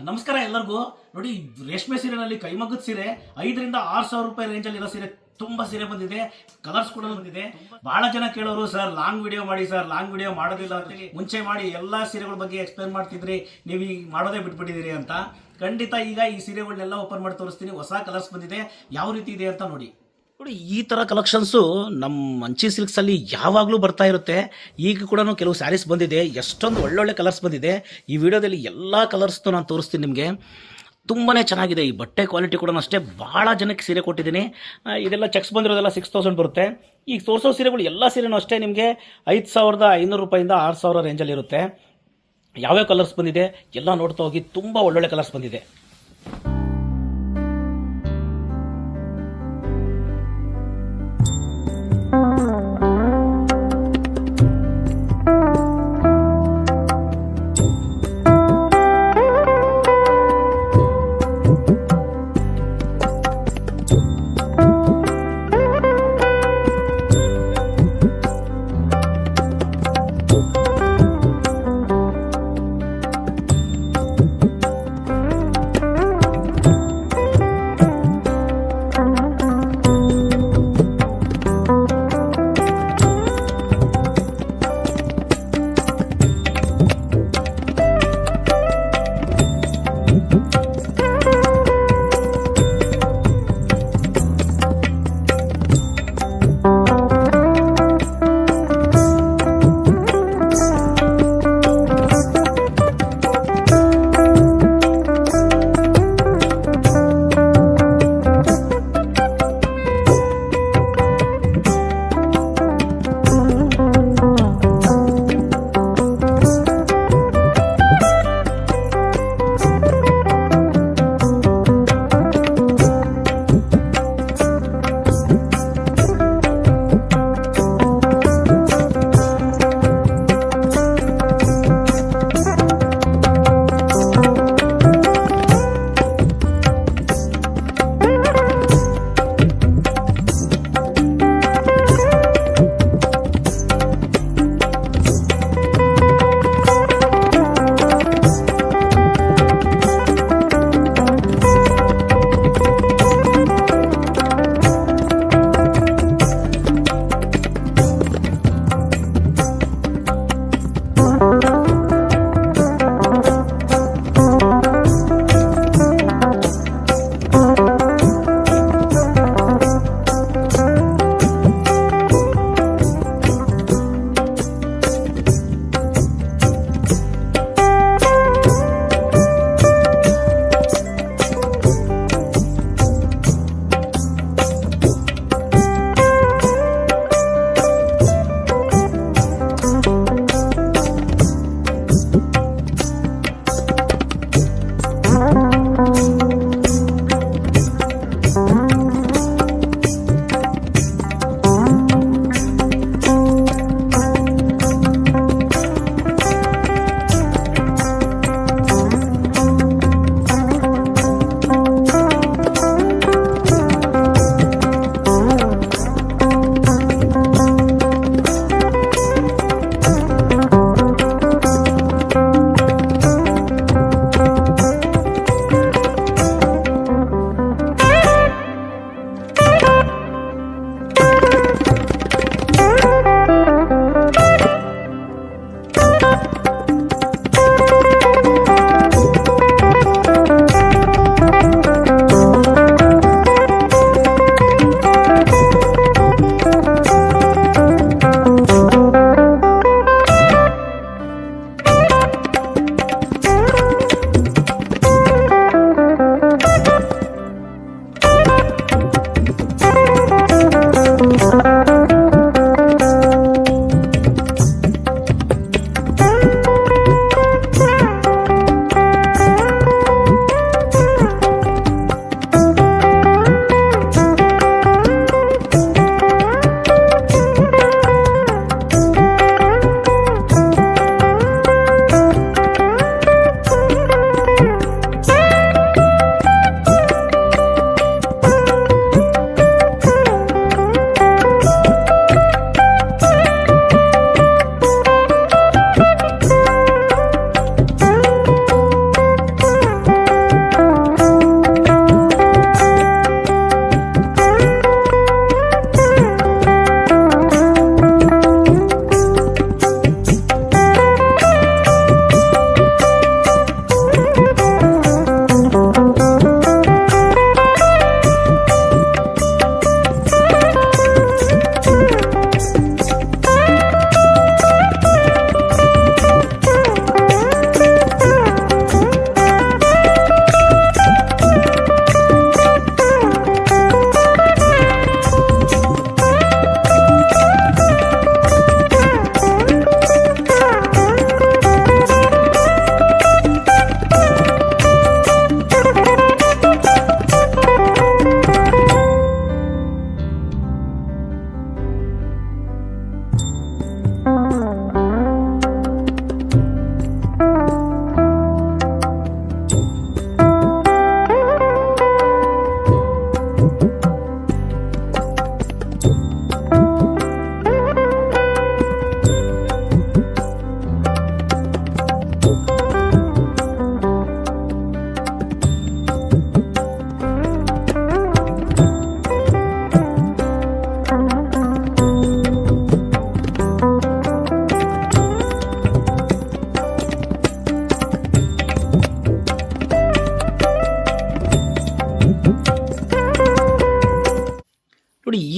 ನಮಸ್ಕಾರ ಎಲ್ಲರಿಗೂ. ನೋಡಿ, ರೇಷ್ಮೆ ಸೀರೆನಲ್ಲಿ ಕೈಮಗ್ಗದ ಸೀರೆ 5,000 ರೂಪಾಯಿ ರೇಂಜಲ್ಲಿ ಇರೋ ಸೀರೆ ತುಂಬಾ ಸೀರೆ ಬಂದಿದೆ. ಕಲರ್ಸ್ ಕೂಡ ಬಂದಿದೆ. ಬಹಳ ಜನ ಕೇಳೋರು, ಸರ್ ಲಾಂಗ್ ವಿಡಿಯೋ ಮಾಡಿ, ಸರ್ ಲಾಂಗ್ ವಿಡಿಯೋ ಮಾಡೋದಿಲ್ಲ ಅಂತ ಹೇಳಿ ಮುಂಚೆ ಮಾಡಿ ಎಲ್ಲಾ ಸೀರೆಗಳ ಬಗ್ಗೆ ಎಕ್ಸ್ಪ್ಲೇನ್ ಮಾಡ್ತಿದ್ರಿ, ನೀವು ಈಗ ಮಾಡೋದೇ ಬಿಟ್ಬಿಟ್ಟಿದ್ದೀರಿ ಅಂತ. ಖಂಡಿತ ಈಗ ಈ ಸೀರೆಗಳನ್ನೆಲ್ಲ ಓಪನ್ ಮಾಡಿ ತೋರಿಸ್ತೀನಿ. ಹೊಸ ಕಲರ್ಸ್ ಬಂದಿದೆ, ಯಾವ ರೀತಿ ಇದೆ ಅಂತ ನೋಡಿ. ನೋಡಿ, ಈ ಥರ ಕಲೆಕ್ಷನ್ಸು ನಮ್ಮ ಮಂಚಿ ಸಿಲ್ಕ್ಸಲ್ಲಿ ಯಾವಾಗಲೂ ಬರ್ತಾ ಇರುತ್ತೆ. ಈಗ ಕೂಡ ಕೆಲವು ಸ್ಯಾರೀಸ್ ಬಂದಿದೆ, ಎಷ್ಟೊಂದು ಒಳ್ಳೊಳ್ಳೆ ಕಲರ್ಸ್ ಬಂದಿದೆ. ಈ ವಿಡಿಯೋದಲ್ಲಿ ಎಲ್ಲ ಕಲರ್ಸ್ನು ನಾನು ತೋರಿಸ್ತೀನಿ ನಿಮಗೆ. ತುಂಬಾ ಚೆನ್ನಾಗಿದೆ. ಈ ಬಟ್ಟೆ ಕ್ವಾಲಿಟಿ ಕೂಡ ಅಷ್ಟೇ. ಭಾಳ ಜನಕ್ಕೆ ಸೀರೆ ಕೊಟ್ಟಿದ್ದೀನಿ. ಇದೆಲ್ಲ ಚೆಕ್ಸ್ ಬಂದಿರೋದೆಲ್ಲ 6,000 ಬರುತ್ತೆ. ಈಗ ತೋರಿಸೋ ಸೀರೆಗಳು ಎಲ್ಲ ಸೀರೆನೂ ಅಷ್ಟೇ ನಿಮಗೆ 5,500 ರೂಪಾಯಿಂದ 6,000 ರೇಂಜಲ್ಲಿ ಇರುತ್ತೆ. ಯಾವ್ಯಾವ ಕಲರ್ಸ್ ಬಂದಿದೆ ಎಲ್ಲ ನೋಡ್ತಾ ಹೋಗಿ. ತುಂಬ ಒಳ್ಳೊಳ್ಳೆ ಕಲರ್ಸ್ ಬಂದಿದೆ.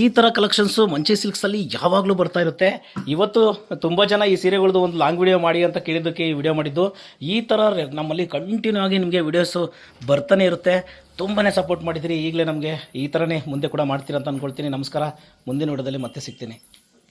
ಈ ಥರ ಕಲೆಕ್ಷನ್ಸು ಮಂಚಿ ಸಿಲ್ಕ್ಸಲ್ಲಿ ಯಾವಾಗಲೂ ಬರ್ತಾ ಇರುತ್ತೆ. ಇವತ್ತು ತುಂಬ ಜನ ಈ ಸೀರೆಗಳದ್ದು ಒಂದು ಲಾಂಗ್ ವಿಡಿಯೋ ಮಾಡಿ ಅಂತ ಕೇಳಿದ್ದಕ್ಕೆ ಈ ವಿಡಿಯೋ ಮಾಡಿದ್ದು. ಈ ಥರ ನಮ್ಮಲ್ಲಿ ಕಂಟಿನ್ಯೂ ಆಗಿ ನಿಮಗೆ ವಿಡಿಯೋಸು ಬರ್ತಾನೆ ಇರುತ್ತೆ. ತುಂಬಾ ಸಪೋರ್ಟ್ ಮಾಡಿದ್ದೀರಿ. ಈಗಲೇ ನಮಗೆ ಈ ಥರನೇ ಮುಂದೆ ಕೂಡ ಮಾಡ್ತೀರಾ ಅಂತ ಅಂದ್ಕೊಳ್ತೀನಿ. ನಮಸ್ಕಾರ. ಮುಂದಿನ ವಿಡಿಯೋದಲ್ಲಿ ಮತ್ತೆ ಸಿಗ್ತೀನಿ.